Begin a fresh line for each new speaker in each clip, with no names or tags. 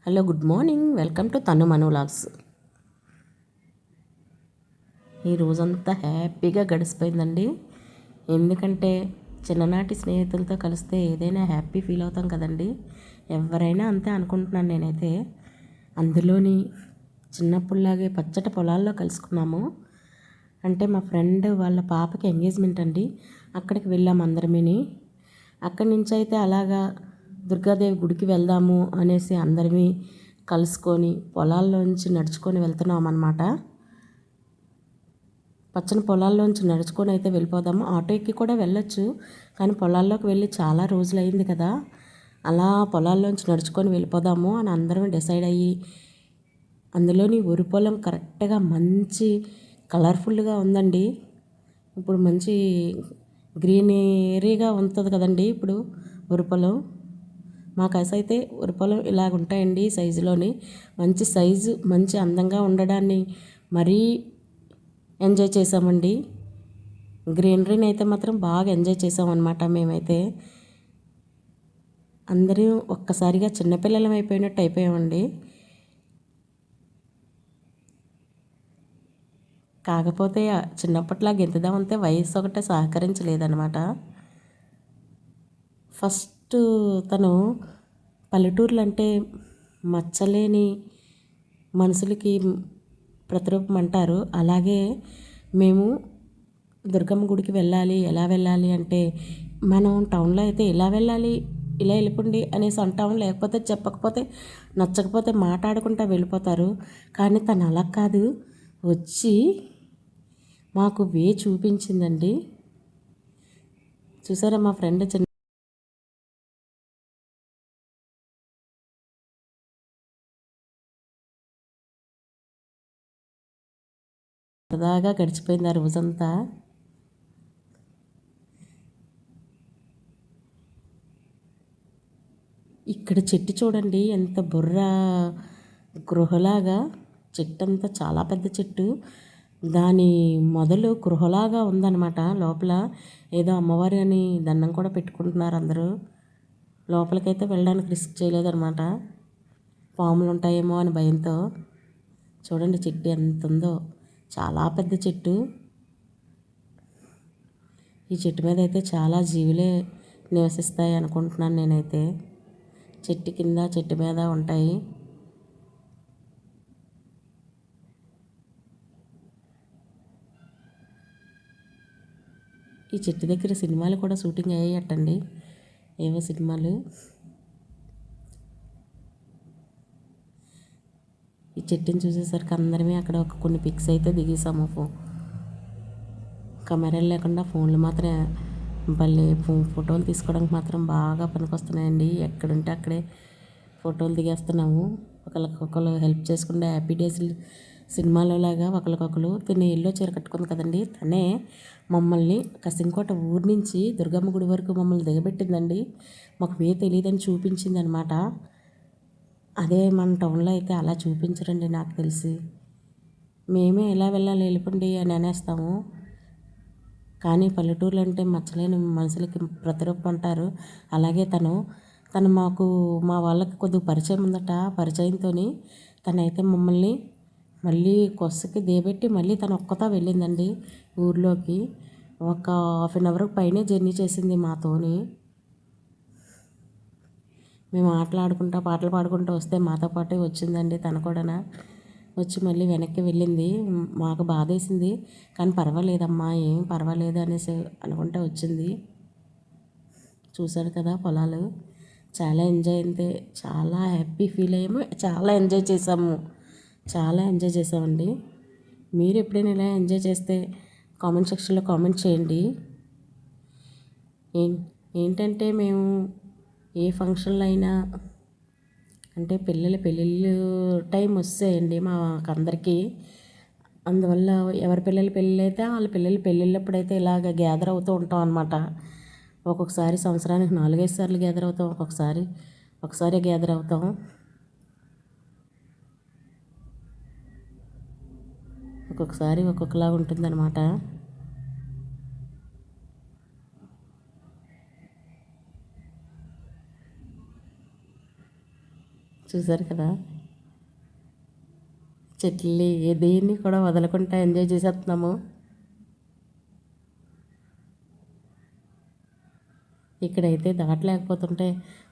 Hello, good morning. Welcome to తను మను vlogs. ఈ రోజంతా హ్యాపీగా గడిచిపోయిందండి. ఎందుకంటే చిన్ననాటి స్నేహితులతో కలిస్తే ఏదైనా హ్యాపీ ఫీల్ అవుతాం కదండి. ఎవరైనా అంతే అనుకుంటున్నాను నేనైతే. అందులోని చిన్నప్పుడులాగే పచ్చటి పొలాల్లో కలుసుకున్నాము. అంటే మా ఫ్రెండ్ వాళ్ళ పాపకి ఎంగేజ్మెంట్ అండి. అక్కడికి వెళ్ళాము అందరమీని. అక్కడి నుంచి అయితే అలాగా దుర్గాదేవి గుడికి వెళ్దాము అనేసి అందరిమీ కలుసుకొని పొలాల్లోంచి నడుచుకొని వెళ్తున్నాం అన్నమాట. పచ్చని పొలాల్లోంచి నడుచుకొని అయితే వెళ్ళిపోదాము. ఆటో ఎక్కి కూడా వెళ్ళొచ్చు, కానీ పొలాల్లోకి వెళ్ళి చాలా రోజులు అయింది కదా, అలా పొలాల్లోంచి నడుచుకొని వెళ్ళిపోదాము అని అందరం డిసైడ్ అయ్యి, అందులోని వరి పొలం కరెక్ట్గా మంచి కలర్ఫుల్గా ఉందండి. ఇప్పుడు మంచి గ్రీనరీగా ఉంటుంది కదండి ఇప్పుడు వరి పొలం. మా అయితే వరి పొలం ఇలాగ ఉంటాయండి సైజులోని. మంచి సైజు, మంచి అందంగా ఉండడాన్ని మరీ ఎంజాయ్ చేసామండి. గ్రీనరీని అయితే మాత్రం బాగా ఎంజాయ్ చేసామన్నమాట మేమైతే. అందరూ ఒక్కసారిగా చిన్నపిల్లలం అయిపోయినట్టు అయిపోయామండి. కాకపోతే చిన్నప్పట్లా గెంతుదామంటే వయసు ఒకటే సహకరించలేదన్నమాట. ఫస్ట్ తను పల్లెటూర్లు అంటే మచ్చలేని మనుషులకి ప్రతిరూపం అంటారు. అలాగే మేము దుర్గమ్మ గుడికి వెళ్ళాలి. ఎలా వెళ్ళాలి అంటే, మనం టౌన్లో అయితే ఇలా వెళ్ళాలి, ఇలా వెళ్ళిపోండి అనేసి అంటాము. లేకపోతే చెప్పకపోతే, నచ్చకపోతే మాట్లాడుకుంటూ వెళ్ళిపోతారు. కానీ తను అలా కాదు, వచ్చి మాకు చూపించిందండి. చూసారా మా ఫ్రెండ్ సరదాగా గడిచిపోయింది ఆ రోజంతా. ఇక్కడ చెట్టు చూడండి, ఎంత బుర్ర గృహలాగా చెట్టు అంతా చాలా పెద్ద చెట్టు. దాని మొదలు గృహలాగా ఉందన్నమాట. లోపల ఏదో అమ్మవారి అని దండం కూడా పెట్టుకుంటున్నారు అందరూ. లోపలికైతే వెళ్ళడానికి రిస్క్ చేయలేదన్నమాట, పాములు ఉంటాయేమో అని భయంతో. చూడండి చెట్టు ఎంత ఉందో, చాలా పెద్ద చెట్టు. ఈ చెట్టు మీద అయితే చాలా జీవులే నివసిస్తాయి అనుకుంటున్నాను నేనైతే. చెట్టు కింద చెట్టు మీద ఉంటాయి. ఈ చెట్టు దగ్గర సినిమాలు కూడా షూటింగ్ అయ్యాయటండి, ఏవో సినిమాలు. ఈ చెట్టుని చూసేసరికి అందరమే అక్కడ కొన్ని పిక్స్ అయితే దిగేసాము. కెమెరాలు లేకుండా ఫోన్లు మాత్రమే భలే ఫోటోలు తీసుకోవడానికి మాత్రం బాగా పనికొస్తున్నాయండి. ఎక్కడుంటే అక్కడే ఫోటోలు దిగేస్తున్నాము. ఒకరికొకరు హెల్ప్ చేసుకుంటే హ్యాపీ డేస్ సినిమాలో లాగా ఒకరికొకరు. తిని ఎల్లో చీర కట్టుకుంది కదండి, తనే మమ్మల్ని కసింకోట ఊరి నుంచి దుర్గమ్మ గుడి వరకు మమ్మల్ని దిగబెట్టిందండి. మాకు తెలియదని చూపించింది అనమాట. అదే మన టౌన్లో అయితే అలా చూపించరండి నాకు తెలిసి. మేమే ఎలా వెళ్ళాలి వెళ్ళిపోండి అని అనేస్తాము. కానీ పల్లెటూర్లు అంటే మచ్చలేని మనుషులకి ప్రతిరూపం అంటారు. అలాగే తను మాకు మా వాళ్ళకి కొద్దిగా పరిచయం ఉందట. పరిచయంతో తనైతే మమ్మల్ని మళ్ళీ కొస్సకి దేబెట్టి మళ్ళీ తను ఒక్కతా వెళ్ళిందండి ఊర్లోకి. ఒక హాఫ్ అన్ అవర్ పైనే జర్నీ చేసింది మాతోని. మేము ఆటలాడుకుంటా పాటలు పాడుకుంటూ వస్తే మాతో పాటే వచ్చిందండి తను కూడా. వచ్చి మళ్ళీ వెనక్కి వెళ్ళింది. మాకు బాధేసింది, కానీ పర్వాలేదమ్మా, ఏం పర్వాలేదు అనేసి అనుకుంటూ వచ్చింది. చూశారు కదా పొలాలు, చాలా ఎంజాయ్ అయితే, చాలా హ్యాపీ ఫీల్ అయ్యాము, చాలా ఎంజాయ్ చేసాము, చాలా ఎంజాయ్ చేసామండి. మీరు ఎప్పుడైనా ఇలా ఎంజాయ్ చేస్తే కామెంట్ సెక్షన్లో కామెంట్ చేయండి. ఏంటంటే మేము ఏ ఫంక్షన్లో అయినా, అంటే పిల్లల పెళ్ళిళ్ళు టైం వస్తాయండి మాకందరికీ. అందువల్ల ఎవరి పిల్లల పెళ్ళి అయితే వాళ్ళ పిల్లల పెళ్ళిళ్ళప్పుడైతే ఇలాగ గ్యాదర్ అవుతూ ఉంటాం అనమాట. ఒక్కొక్కసారి సంవత్సరానికి 4-5 సార్లు గ్యాదర్ అవుతాం, ఒకసారి గ్యాదర్ అవుతాం. ఒక్కొక్కసారి ఒక్కొక్కలాగా ఉంటుందన్నమాట. చూసారు కదా, చెట్లని దేన్ని కూడా వదలకుండా ఎంజాయ్ చేసేస్తున్నాము. ఇక్కడైతే దాటలేకపోతుంటే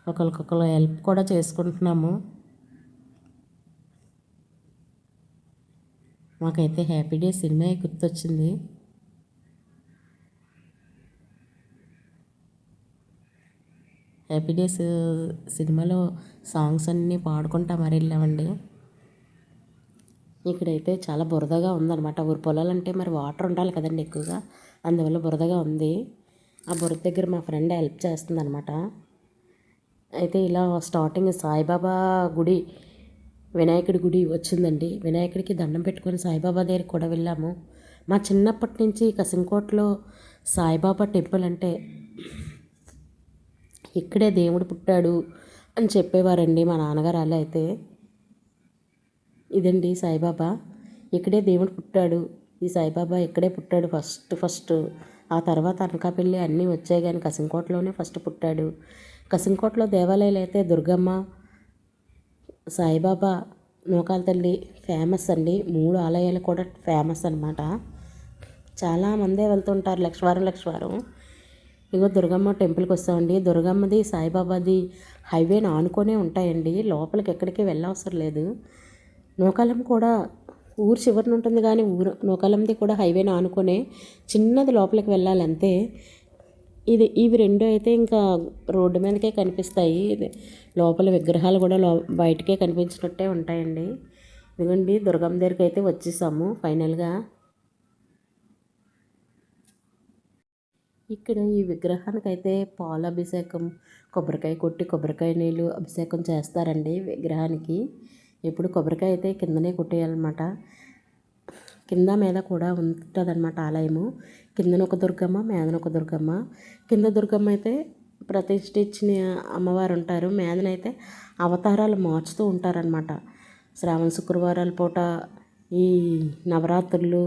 ఒకరికొకరు హెల్ప్ కూడా చేసుకుంటున్నాము. మాకైతే హ్యాపీ డేస్ సినిమా గుర్తొచ్చింది. హ్యాపీ డేస్ సినిమాలో సాంగ్స్ అన్నీ పాడుకుంటా మరి వెళ్ళామండి. ఇక్కడైతే చాలా బురదగా ఉందన్నమాట. ఊరి పొలాలంటే మరి వాటర్ ఉండాలి కదండి ఎక్కువగా, అందువల్ల బురదగా ఉంది. ఆ బురద దగ్గర మా ఫ్రెండ్ హెల్ప్ చేస్తుందన్నమాట. అయితే ఇలా స్టార్టింగ్ సాయిబాబా గుడి, వినాయకుడి గుడి వచ్చిందండి. వినాయకుడికి దండం పెట్టుకొని సాయిబాబా దగ్గరికి కూడా వెళ్ళాము. మా చిన్నప్పటి నుంచి కసింకోటలో సాయిబాబా టెంపుల్ అంటే ఇక్కడే దేవుడు పుట్టాడు అని చెప్పేవారండి మా నాన్నగారు. అలా అయితే ఇదండి సాయిబాబా, ఇక్కడే దేవుడు పుట్టాడు, ఈ సాయిబాబా ఇక్కడే పుట్టాడు ఫస్ట్. ఆ తర్వాత అనకాపల్లి అన్నీ వచ్చాయి, కానీ కసింకోటలోనే ఫస్ట్ పుట్టాడు. కసింకోటలో దేవాలయాలు అయితే దుర్గమ్మ, సాయిబాబా, నూకాల తల్లి ఫేమస్ అండి. 3 ఆలయాలు కూడా ఫేమస్ అనమాట. చాలామందే వెళ్తుంటారు లక్షవారం. ఇగో దుర్గమ్మ టెంపుల్కి వస్తామండి. దుర్గమ్మది సాయిబాబాది హైవేని ఆనుకొనే ఉంటాయండి, లోపలికి ఎక్కడికి వెళ్ళవసరం లేదు. నూకాలం కూడా ఊరు చివరిన ఉంటుంది, కానీ నూకాలంది కూడా హైవేని ఆనుకొనే, చిన్నది లోపలికి వెళ్ళాలి అంతే. ఇవి రెండు అయితే ఇంకా రోడ్డు మీదకే కనిపిస్తాయి. లోపల విగ్రహాలు కూడా బయటకే కనిపించినట్టే ఉంటాయండి. ఇదిగోండి దుర్గమ్మ దగ్గరికి అయితే వచ్చేసాము ఫైనల్గా. ఇక్కడ ఈ విగ్రహానికైతే పాల అభిషేకం, కొబ్బరికాయ కొట్టి కొబ్బరికాయ నీళ్ళు అభిషేకం చేస్తారండి విగ్రహానికి. ఎప్పుడు కొబ్బరికాయ అయితే కిందనే కొట్టేయాలన్నమాట. కింద మీద కూడా ఉంటుందన్నమాట ఆలయము. కిందన ఒక దుర్గమ్మ, మీదన ఒక దుర్గమ్మ. కింద దుర్గమ్మ అయితే ప్రతిష్ఠించిన అమ్మవారు ఉంటారు, మీదనైతే అవతారాలు మార్చుతూ ఉంటారనమాట. శ్రావణ శుక్రవారాల పూట ఈ నవరాత్రులు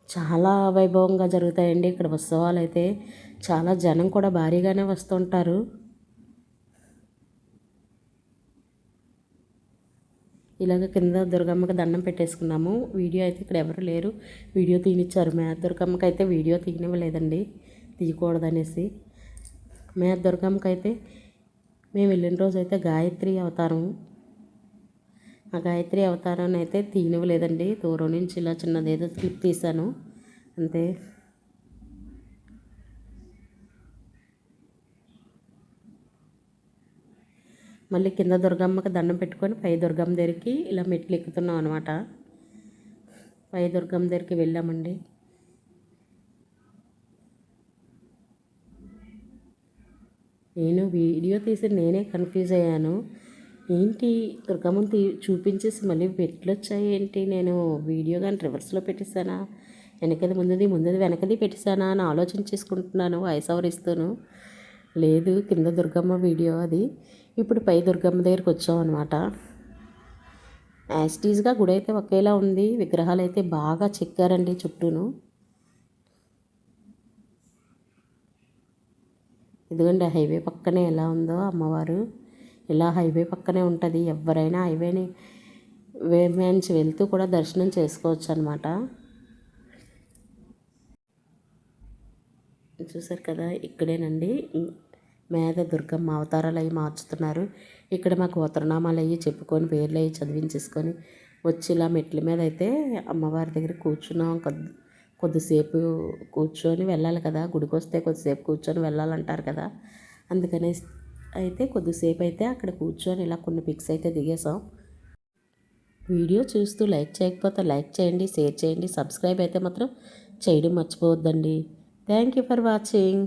చాలా వైభవంగా జరుగుతాయండి ఇక్కడ ఉత్సవాలు అయితే. చాలా జనం కూడా భారీగానే వస్తుంటారు. ఇలాగ కింద దుర్గమ్మకి దండం పెట్టేసుకున్నాము. వీడియో అయితే ఇక్కడ ఎవరు లేరు, వీడియో తీనిచ్చారు. మేత దుర్గమ్మకి అయితే వీడియో తీయనివ్వలేదండి, తీయకూడదనేసి. మేత దుర్గమ్మకి అయితే మేము వెళ్ళిన రోజు అయితే గాయత్రి అవతారం, ఆ గాయత్రి అవతారాన్ని అయితే తీయనివ్వలేదండి. దూరం నుంచి ఇలా చిన్నదేదో క్లిప్ తీశాను అంతే. మళ్ళీ కింద దుర్గమ్మకి దండం పెట్టుకొని పై దుర్గమ్మ దగ్గరికి ఇలా మెట్లు ఎక్కుతున్నాం అనమాట. పై దుర్గమ్మ దగ్గరికి వెళ్ళామండి. నేను వీడియో తీసి నేనే కన్ఫ్యూజ్ అయ్యాను. ఏంటి దుర్గమ్మని చూపించేసి మళ్ళీ మెట్లు వచ్చాయి ఏంటి, నేను వీడియో కానీ రివర్స్లో పెట్టేశానా, ముందుది వెనకది పెట్టేశానా అని ఆలోచించేసుకుంటున్నాను వాయిస్ ఓవర్ ఇస్తాను. లేదు, కింద దుర్గమ్మ వీడియో అది. ఇప్పుడు పై దుర్గమ్మ దగ్గరికి వచ్చాం అనమాట. యాస్టీజ్గా గుడి అయితే ఒకేలా ఉంది, విగ్రహాలు అయితే బాగా చెక్కారండి చుట్టూను. ఇదిగోండి హైవే పక్కనే ఎలా ఉందో అమ్మవారు. ఇలా హైవే పక్కనే ఉంటుంది, ఎవరైనా హైవేని వేమెంచి వెళ్తూ కూడా దర్శనం చేసుకోవచ్చు అనమాట. చూసారు కదా, ఇక్కడేనండి మేధ దుర్గమ్మ అవతారాలు అవి మార్చుతున్నారు. ఇక్కడ మాకు గోత్రనామాలు అవి చెప్పుకొని పేర్లు అవి చదివించేసుకొని వచ్చి ఇలా మెట్ల మీద అయితే అమ్మవారి దగ్గర కూర్చున్నాం. కొద్దిసేపు కూర్చొని వెళ్ళాలి కదా, గుడికి వస్తే కొద్దిసేపు కూర్చొని వెళ్ళాలంటారు కదా, అందుకనే అయితే కొద్దిసేపు అయితే అక్కడ కూర్చొని ఇలా కొన్ని పిక్స్ అయితే దిగేసాం. వీడియో చూస్తూ లైక్ చేయకపోతే లైక్ చేయండి, షేర్ చేయండి, సబ్స్క్రైబ్ అయితే మాత్రం చేయడం మర్చిపోవద్దండి. Thank you for watching.